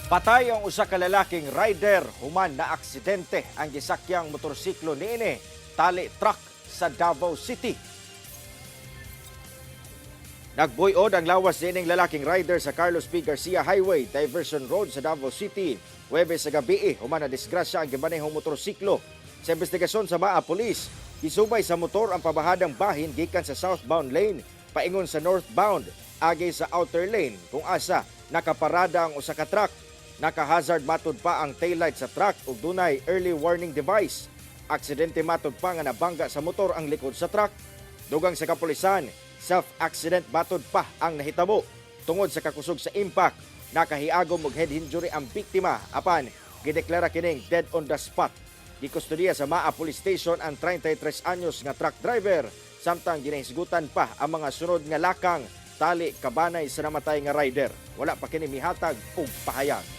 Patay ang usa ka lalaking rider human na aksidente ang gisakyang motorsiklo niini tali truck sa Davao City. Nagbuyod ang lawas niining lalaking rider sa Carlos P. Garcia Highway Diversion Road sa Davao City. Huwebes sa gabi human na disgrasya ang gimanehong motorsiklo. Sa investigasyon sa MAA Police, isubay sa motor ang pabahadang bahin gikan sa southbound lane paingon sa northbound agi sa outer lane kung asa nakaparada ang usa ka truck. Naka-hazard matud pa ang taillight sa truck ug dunay early warning device. Aksidente matud pa nga nabangga sa motor ang likod sa truck. Dugang sa kapulisan, self-accident matud pa ang nahitabo. Tungod sa kakusog sa impact, nakahiagom og head injury ang biktima apan gideklara kining dead on the spot. Gikustodiya sa MAA Police Station ang 33 anyos nga truck driver samtang ginahisgutan pa ang mga sunod nga lakang tali kabanay sa namatay nga rider. Wala pa kini mihatag og pahayag.